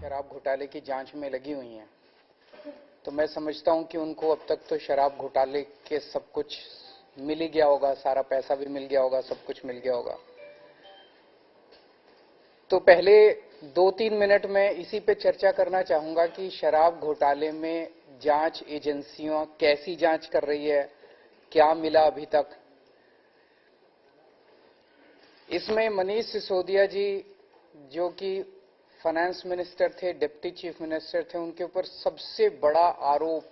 शराब घोटाले की जांच में लगी हुई हैं, तो मैं समझता हूं कि उनको अब तक तो शराब घोटाले के सब कुछ मिल ही गया होगा, सारा पैसा भी मिल गया होगा, सब कुछ मिल गया होगा। तो पहले 2-3 मिनट में इसी पे चर्चा करना चाहूंगा कि शराब घोटाले में जांच एजेंसियां कैसी जांच कर रही है, क्या मिला अभी तक। इसमें मनीष सिसोदिया जी जो कि फाइनेंस मिनिस्टर थे, डिप्टी चीफ मिनिस्टर थे, उनके ऊपर सबसे बड़ा आरोप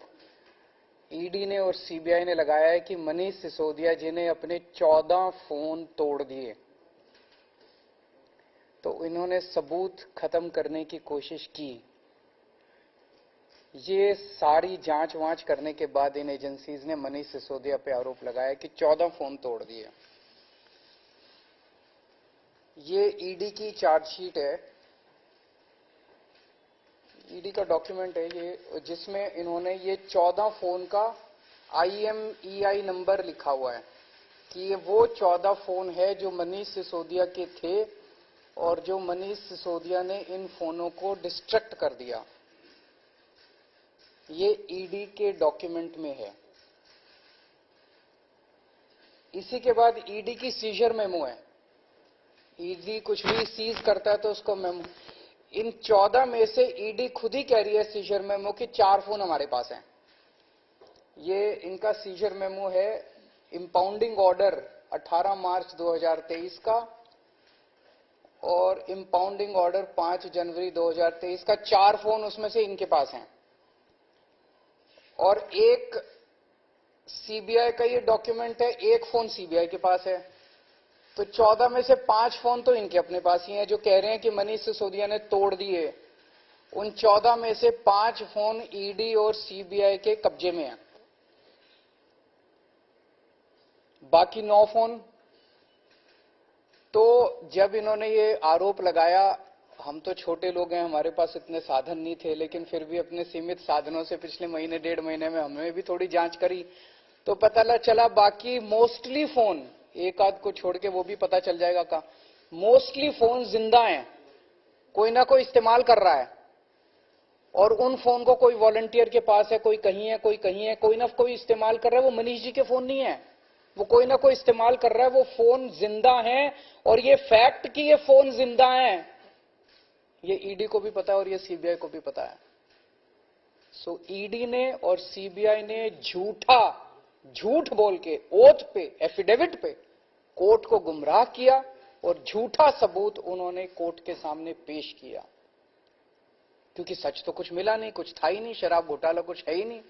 ईडी ने और सीबीआई ने लगाया है कि मनीष सिसोदिया जी ने अपने 14 फोन तोड़ दिए। तो इन्होंने सबूत खत्म करने की कोशिश की। ये सारी जांच वांच करने के बाद इन एजेंसीज ने मनीष सिसोदिया पे आरोप लगाया कि 14 फोन तोड़ दिए। ये ईडी की चार्जशीट है, ईडी का डॉक्यूमेंट है ये, जिसमें इन्होंने ये 14 फोन का IMEI नंबर लिखा हुआ है कि ये वो 14 फोन है जो मनीष सिसोदिया के थे और जो मनीष सिसोदिया ने इन फोनों को डिस्ट्रक्ट कर दिया। ये ईडी के डॉक्यूमेंट में है। इसी के बाद ईडी की सीजर मेमो है। ईडी कुछ भी सीज करता है तो उसको मेमो, इन 14 में से ईडी खुद ही कह रही है सीजर मेमो कि 4 फोन हमारे पास हैं। ये इनका सीजर मेमो है, इंपाउंडिंग ऑर्डर 18 मार्च 2023 का और इंपाउंडिंग ऑर्डर 5 जनवरी 2023 का। 4 फोन उसमें से इनके पास हैं और एक सीबीआई का ये डॉक्यूमेंट है, एक फोन सीबीआई के पास है। तो 14 में से 5 फोन तो इनके अपने पास ही हैं, जो कह रहे हैं कि मनीष सिसोदिया ने तोड़ दिए। उन 14 में से 5 फोन ईडी और सीबीआई के कब्जे में हैं, बाकी 9 फोन। तो जब इन्होंने ये आरोप लगाया, हम तो छोटे लोग हैं, हमारे पास इतने साधन नहीं थे, लेकिन फिर भी अपने सीमित साधनों से पिछले महीने 1.5 महीने में हमने भी थोड़ी जांच करी तो पता चला बाकी मोस्टली फोन, एक आध को छोड़ के वो भी पता चल जाएगा का, मोस्टली फोन जिंदा हैं, कोई ना कोई इस्तेमाल कर रहा है। और उन फोन को कोई वॉलंटियर के पास है, कोई कहीं है, कोई कहीं है, कोई ना कोई इस्तेमाल कर रहा है। वो मनीष जी के फोन नहीं है, वो कोई ना कोई इस्तेमाल कर रहा है। वो फोन जिंदा हैं और ये फैक्ट कि ये फोन जिंदा हैं, ये ईडी को भी पता है और ये सीबीआई को भी पता है। सो ईडी ने और सीबीआई ने झूठ बोल के ओथ पे, एफिडेविट पे कोर्ट को गुमराह किया और झूठा सबूत उन्होंने कोर्ट के सामने पेश किया, क्योंकि सच तो कुछ मिला नहीं, कुछ था ही नहीं, शराब घोटाला कुछ है ही नहीं,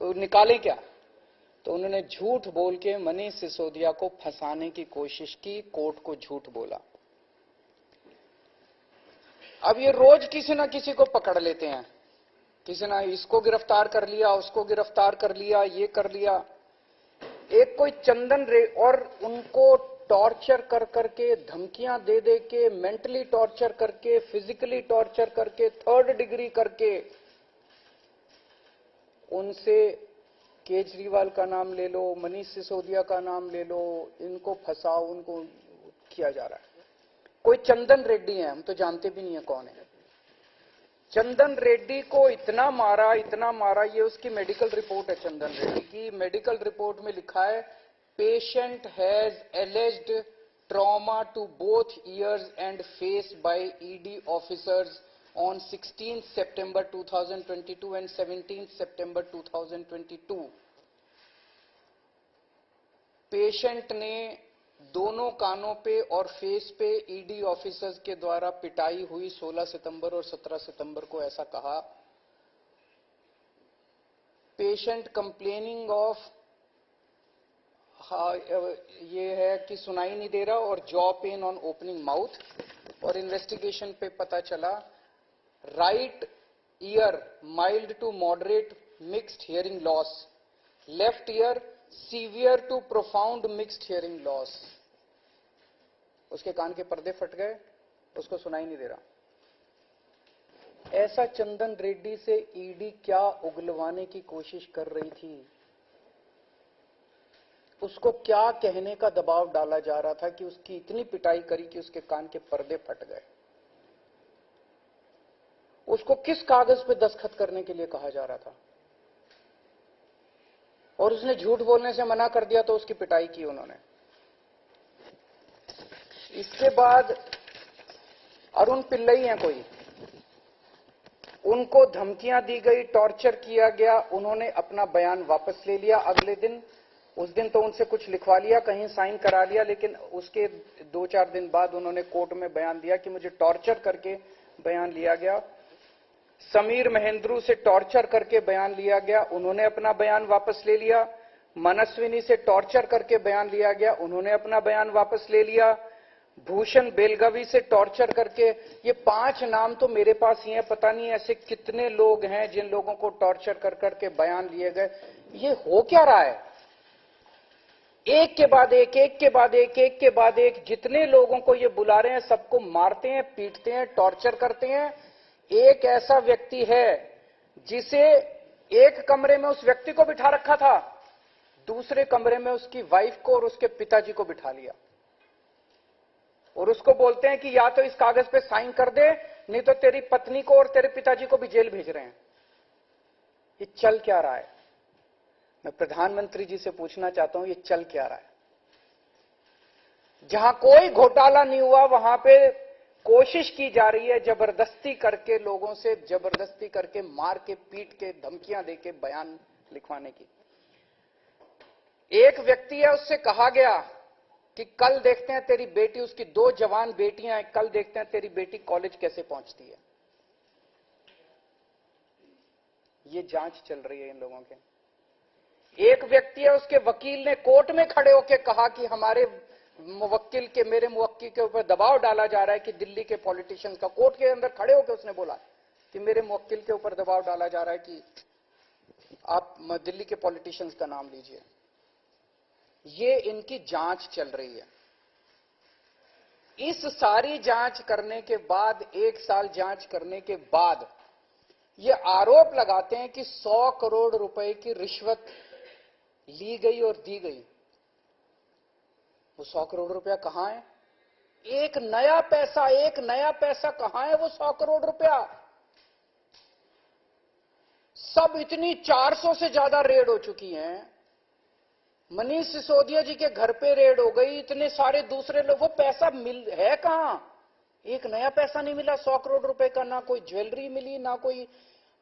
तो निकाले क्या। तो उन्होंने झूठ बोल के मनीष सिसोदिया को फंसाने की कोशिश की, कोर्ट को झूठ बोला। अब ये रोज किसी ना किसी को पकड़ लेते हैं, किसी ना इसको गिरफ्तार कर लिया, उसको गिरफ्तार कर लिया, ये कर लिया। एक कोई चंदन रे, और उनको टॉर्चर कर करके, धमकियां दे दे के, मेंटली टॉर्चर करके, फिजिकली टॉर्चर करके, 3rd डिग्री करके उनसे केजरीवाल का नाम ले लो, मनीष सिसोदिया का नाम ले लो, इनको फंसाओ, उनको किया जा रहा है। कोई चंदन रेड्डी है, हम तो जानते भी नहीं है कौन है। चंदन रेड्डी को इतना मारा, ये उसकी मेडिकल रिपोर्ट है। चंदन रेड्डी की मेडिकल रिपोर्ट में लिखा है, patient has alleged trauma to both ears and face by ED officers on 16 September 2022 and 17 September 2022। Patient ने दोनों कानों पे और फेस पे ईडी ऑफिसर्स के द्वारा पिटाई हुई 16 सितंबर और 17 सितंबर को, ऐसा कहा। पेशेंट कंप्लेनिंग ऑफ, ये है कि सुनाई नहीं दे रहा और jaw pain on opening mouth. और इन्वेस्टिगेशन पे पता चला right ear mild to moderate mixed hearing loss, left ear severe to profound mixed hearing loss. उसके कान के पर्दे फट गए, उसको सुनाई नहीं दे रहा। ऐसा चंदन रेड्डी से ईडी क्या उगलवाने की कोशिश कर रही थी, उसको क्या कहने का दबाव डाला जा रहा था कि उसकी इतनी पिटाई करी कि उसके कान के पर्दे फट गए। उसको किस कागज पे दस्तखत करने के लिए कहा जा रहा था, और उसने झूठ बोलने से मना कर दिया तो उसकी पिटाई की उन्होंने। इसके बाद अरुण पिल्लई हैं कोई, उनको धमकियां दी गई, टॉर्चर किया गया, उन्होंने अपना बयान वापस ले लिया अगले दिन। उस दिन तो उनसे कुछ लिखवा लिया, कहीं साइन करा लिया, लेकिन उसके 2-4 दिन बाद उन्होंने कोर्ट में बयान दिया कि मुझे टॉर्चर करके बयान लिया गया। समीर महेंद्रू से टॉर्चर करके बयान लिया गया, उन्होंने अपना बयान वापस ले लिया। मनस्विनी से टॉर्चर करके बयान लिया गया, उन्होंने अपना बयान वापस ले लिया। भूषण बेलगवी से टॉर्चर करके, ये 5 नाम तो मेरे पास ही हैं, पता नहीं ऐसे कितने लोग हैं जिन लोगों को टॉर्चर कर करके बयान लिए गए। ये हो क्या रहा है? एक के बाद एक, एक के बाद एक, एक के बाद एक, जितने लोगों को ये बुला रहे हैं सबको मारते हैं, पीटते हैं, टॉर्चर करते हैं। एक ऐसा व्यक्ति है जिसे एक कमरे में उस व्यक्ति को बिठा रखा था, दूसरे कमरे में उसकी वाइफ को और उसके पिताजी को बिठा लिया, और उसको बोलते हैं कि या तो इस कागज पे साइन कर दे, नहीं तो तेरी पत्नी को और तेरे पिताजी को भी जेल भेज रहे हैं। ये चल क्या रहा है? मैं प्रधानमंत्री जी से पूछना चाहता हूं, ये चल क्या रहा है? जहां कोई घोटाला नहीं हुआ वहां पे कोशिश की जा रही है जबरदस्ती करके, लोगों से जबरदस्ती करके, मार के, पीट के, धमकियां देके बयान लिखवाने की। एक व्यक्ति है, उससे कहा गया कि कल देखते हैं तेरी बेटी, उसकी 2 जवान बेटियां हैं, कल देखते हैं तेरी बेटी कॉलेज कैसे पहुंचती है। ये जांच चल रही है इन लोगों के। एक व्यक्ति है, उसके वकील ने कोर्ट में खड़े होकर कहा कि हमारे मुवक्किल के, मेरे मुवक्किल के ऊपर दबाव डाला जा रहा है कि दिल्ली के पॉलिटिशियंस का, कोर्ट के अंदर खड़े होकर उसने बोला कि मेरे मुवक्किल के ऊपर दबाव डाला जा रहा है कि आप दिल्ली के पॉलिटिशियंस का नाम लीजिए। ये इनकी जांच चल रही है। इस सारी जांच करने के बाद, 1 साल जांच करने के बाद, ये आरोप लगाते हैं कि 100 करोड़ रुपए की रिश्वत ली गई और दी गई। वो 100 करोड़ रुपया कहां है? एक नया पैसा कहां है? वो 100 करोड़ रुपया सब, इतनी 400 से ज्यादा रेड हो चुकी हैं। मनीष सिसोदिया जी के घर पे रेड हो गई, इतने सारे दूसरे लोग, वो पैसा मिल है कहां? एक नया पैसा नहीं मिला 100 करोड़ रुपए का, ना कोई ज्वेलरी मिली, ना कोई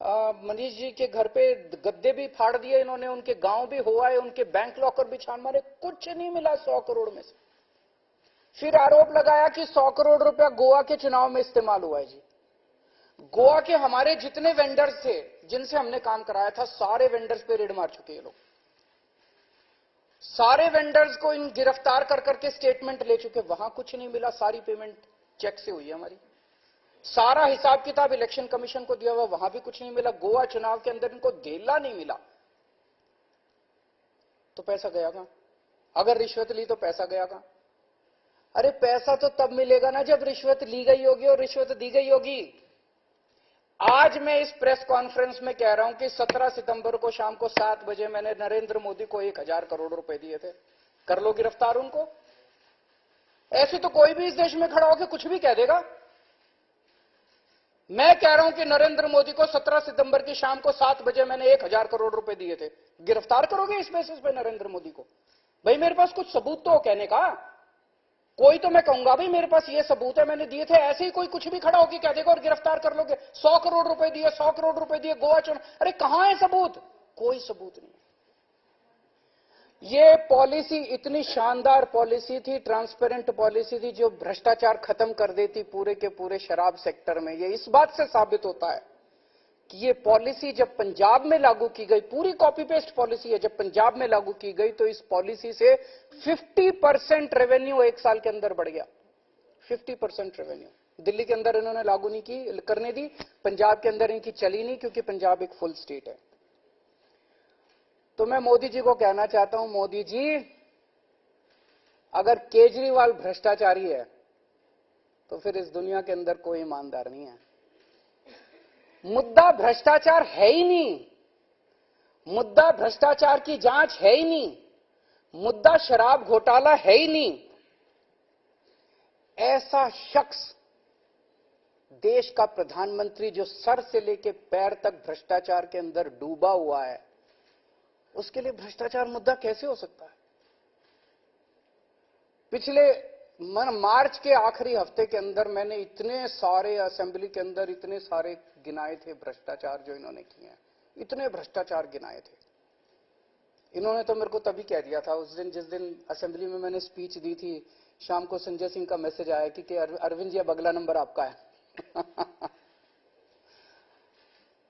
मनीष जी के घर पे गद्दे भी फाड़ दिए इन्होंने, उनके गांव भी हुआ है, उनके बैंक लॉकर भी छान मारे, कुछ नहीं मिला 100 करोड़ में से। फिर आरोप लगाया कि 100 करोड़ रुपया गोवा के चुनाव में इस्तेमाल हुआ है। जी, गोवा के हमारे जितने वेंडर्स थे जिनसे हमने काम कराया था, सारे वेंडर्स पे रेड मार चुके हैं लोग। सारे वेंडर्स को इन गिरफ्तार कर करके स्टेटमेंट ले चुके, वहां कुछ नहीं मिला, सारी पेमेंट चेक से हुई है हमारी। सारा हिसाब किताब इलेक्शन कमीशन को दिया हुआ, वहां भी कुछ नहीं मिला। गोवा चुनाव के अंदर इनको धेला नहीं मिला, तो पैसा गया कहां? अगर रिश्वत ली तो पैसा गया कहां? अरे पैसा तो तब मिलेगा ना जब रिश्वत ली गई होगी और रिश्वत दी गई होगी। आज मैं इस प्रेस कॉन्फ्रेंस में कह रहा हूं कि 17 सितंबर को शाम को 7 बजे मैंने नरेंद्र मोदी को 1000 करोड़ रुपए दिए थे। कर लो गिरफ्तार उनको। ऐसे तो कोई भी इस देश में खड़ा होकर कुछ भी कह देगा। मैं कह रहा हूं कि नरेंद्र मोदी को 17 सितंबर की शाम को 7 बजे मैंने 1000 करोड़ रुपए दिए थे। गिरफ्तार करोगे इस बेसिस पे नरेंद्र मोदी को? भाई मेरे पास कुछ सबूत तो हो कहने का। कोई तो मैं कहूंगा भाई मेरे पास ये सबूत है, मैंने दिए थे। ऐसे ही कोई कुछ भी खड़ा होकर कह देगा और गिरफ्तार कर लोगे। 100 करोड़ रुपए दिए, 100 करोड़ रुपए दिए गोवा चुनाव। अरे कहां है सबूत? कोई सबूत नहीं। ये पॉलिसी इतनी शानदार पॉलिसी थी, ट्रांसपेरेंट पॉलिसी थी, जो भ्रष्टाचार खत्म कर देती पूरे के पूरे शराब सेक्टर में। ये इस बात से साबित होता है कि ये पॉलिसी जब पंजाब में लागू की गई, पूरी कॉपी पेस्ट पॉलिसी है, जब पंजाब में लागू की गई तो इस पॉलिसी से 50% रेवेन्यू 1 साल के अंदर बढ़ गया। 50% रेवेन्यू दिल्ली के अंदर इन्होंने लागू नहीं की, करने दी। पंजाब के अंदर इनकी चली नहीं, क्योंकि पंजाब एक फुल स्टेट है। तो मैं मोदी जी को कहना चाहता हूं, मोदी जी अगर केजरीवाल भ्रष्टाचारी है तो फिर इस दुनिया के अंदर कोई ईमानदार नहीं है। मुद्दा भ्रष्टाचार है ही नहीं, मुद्दा भ्रष्टाचार की जांच है ही नहीं, मुद्दा शराब घोटाला है ही नहीं। ऐसा शख्स देश का प्रधानमंत्री जो सर से लेके पैर तक भ्रष्टाचार के अंदर डूबा हुआ है, उसके लिए भ्रष्टाचार मुद्दा कैसे हो सकता है? पिछले मार्च के आखिरी हफ्ते के अंदर मैंने इतने सारे असेंबली के अंदर इतने सारे गिनाए थे भ्रष्टाचार जो इन्होंने किए हैं, इतने भ्रष्टाचार गिनाए थे। इन्होंने तो मेरे को तभी कह दिया था उस दिन, जिस दिन असेंबली में मैंने स्पीच दी थी, शाम को संजय सिंह का मैसेज आया कि अरविंद जी अब अगला नंबर आपका है।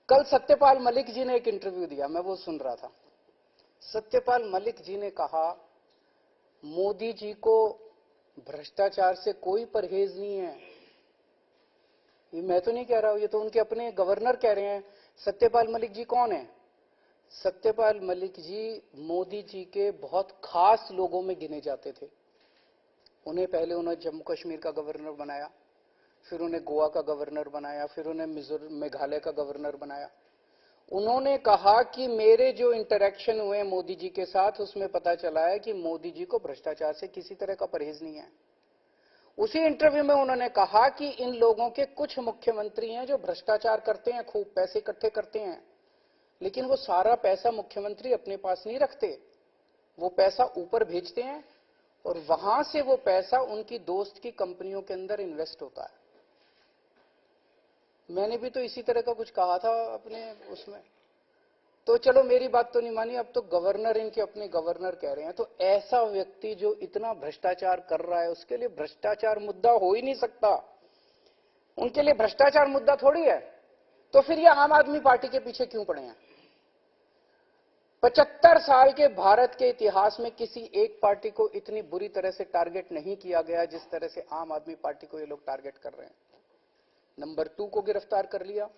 कल सत्यपाल मलिक जी ने एक इंटरव्यू दिया, मैं वो सुन रहा था। सत्यपाल मलिक जी ने कहा मोदी जी को भ्रष्टाचार से कोई परहेज नहीं है। ये मैं तो नहीं कह रहा हूं, ये तो उनके अपने गवर्नर कह रहे हैं। सत्यपाल मलिक जी कौन है? सत्यपाल मलिक जी मोदी जी के बहुत खास लोगों में गिने जाते थे। उन्हें पहले उन्होंने जम्मू कश्मीर का गवर्नर बनाया, फिर उन्हें गोवा का गवर्नर बनाया, फिर उन्हें मेघालय का गवर्नर बनाया। उन्होंने कहा कि मेरे जो इंटरेक्शन हुए मोदी जी के साथ, उसमें पता चला है कि मोदी जी को भ्रष्टाचार से किसी तरह का परहेज नहीं है। उसी इंटरव्यू में उन्होंने कहा कि इन लोगों के कुछ मुख्यमंत्री हैं जो भ्रष्टाचार करते हैं, खूब पैसे इकट्ठे करते हैं, लेकिन वो सारा पैसा मुख्यमंत्री अपने पास नहीं रखते, वो पैसा ऊपर भेजते हैं और वहां से वो पैसा उनकी दोस्त की कंपनियों के अंदर इन्वेस्ट होता है। मैंने भी तो इसी तरह का कुछ कहा था अपने उसमें, तो चलो मेरी बात तो नहीं मानी, अब तो गवर्नर इनके अपने गवर्नर कह रहे हैं। तो ऐसा व्यक्ति जो इतना भ्रष्टाचार कर रहा है, उसके लिए भ्रष्टाचार मुद्दा हो ही नहीं सकता। उनके लिए भ्रष्टाचार मुद्दा थोड़ी है। तो फिर ये आम आदमी पार्टी के पीछे क्यों पड़े हैं? 75 साल के भारत के इतिहास में किसी एक पार्टी को इतनी बुरी तरह से टारगेट नहीं किया गया जिस तरह से आम आदमी पार्टी को ये लोग टारगेट कर रहे हैं। नंबर 2 को गिरफ्तार कर लिया,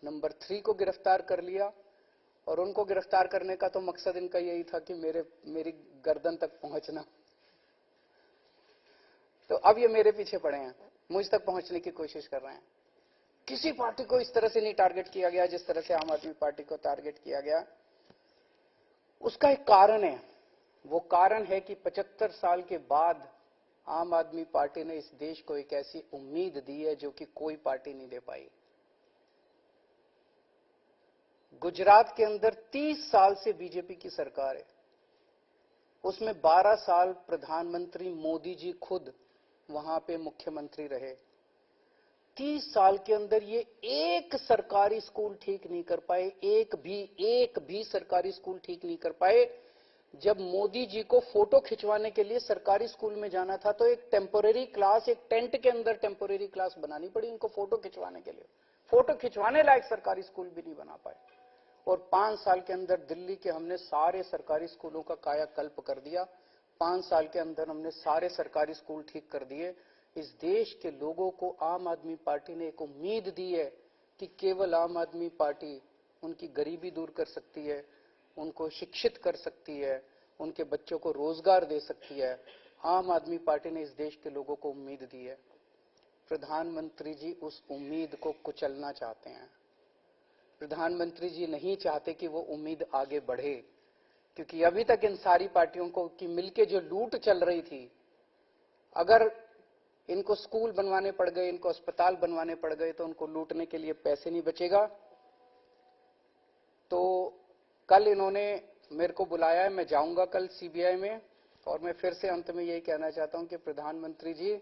नंबर 3 को गिरफ्तार कर लिया, और उनको गिरफ्तार करने का तो मकसद इनका यही था कि मेरी गर्दन तक पहुंचना। तो अब ये मेरे पीछे पड़े हैं, मुझ तक पहुंचने की कोशिश कर रहे हैं। किसी पार्टी को इस तरह से नहीं टारगेट किया गया जिस तरह से आम आदमी पार्टी को टारगेट किया गया। उसका एक कारण है, वो कारण है कि 75 साल के बाद आम आदमी पार्टी ने इस देश को एक ऐसी उम्मीद दी है जो कि कोई पार्टी नहीं दे पाई। गुजरात के अंदर 30 साल से बीजेपी की सरकार है, उसमें 12 साल प्रधानमंत्री मोदी जी खुद वहां पे मुख्यमंत्री रहे। 30 साल के अंदर ये एक सरकारी स्कूल ठीक नहीं कर पाए, एक भी सरकारी स्कूल ठीक नहीं कर पाए। जब मोदी जी को फोटो खिंचवाने के लिए सरकारी स्कूल में जाना था तो एक टेम्पोरेरी क्लास, एक टेंट के अंदर टेम्पोरेरी क्लास बनानी पड़ी उनको फोटो खिंचवाने के लिए। फोटो खिंचवाने लायक सरकारी स्कूल भी नहीं बना पाए। और 5 साल के अंदर दिल्ली के हमने सारे सरकारी स्कूलों का कायाकल्प कर दिया। 5 साल के अंदर हमने सारे सरकारी स्कूल ठीक कर दिए। इस देश के लोगों को आम आदमी पार्टी ने एक उम्मीद दी है कि केवल आम आदमी पार्टी उनकी गरीबी दूर कर सकती है, उनको शिक्षित कर सकती है, उनके बच्चों को रोजगार दे सकती है। आम आदमी पार्टी ने इस देश के लोगों को उम्मीद दी है। प्रधानमंत्री जी उस उम्मीद को कुचलना चाहते हैं। प्रधानमंत्री जी नहीं चाहते कि वो उम्मीद आगे बढ़े, क्योंकि अभी तक इन सारी पार्टियों को की मिलके जो लूट चल रही थी, अगर इनको स्कूल बनवाने पड़ गए, इनको अस्पताल बनवाने पड़ गए, तो उनको लूटने के लिए पैसे नहीं बचेगा। तो कल इन्होंने मेरे को बुलाया है, मैं जाऊंगा कल सीबीआई में, और मैं फिर से अंत में यही कहना चाहता हूं कि प्रधानमंत्री जी,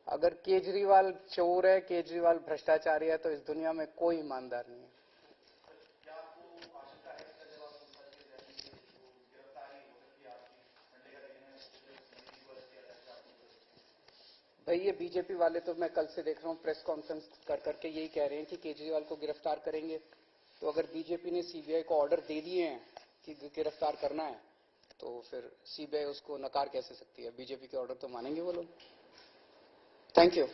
अगर केजरीवाल चोर है, केजरीवाल भ्रष्टाचारी है, तो इस दुनिया में कोई ईमानदार नहीं है। भाई ये बीजेपी वाले तो मैं कल से देख रहा हूं प्रेस कॉन्फ्रेंस कर करके यही कह रहे हैं कि केजरीवाल को गिरफ्तार करेंगे। तो अगर बीजेपी ने सीबीआई को ऑर्डर दे दिए हैं कि गिरफ्तार करना है, तो फिर सीबीआई उसको नकार कैसे सकती है? बीजेपी के ऑर्डर तो मानेंगे वो लोग। Thank you.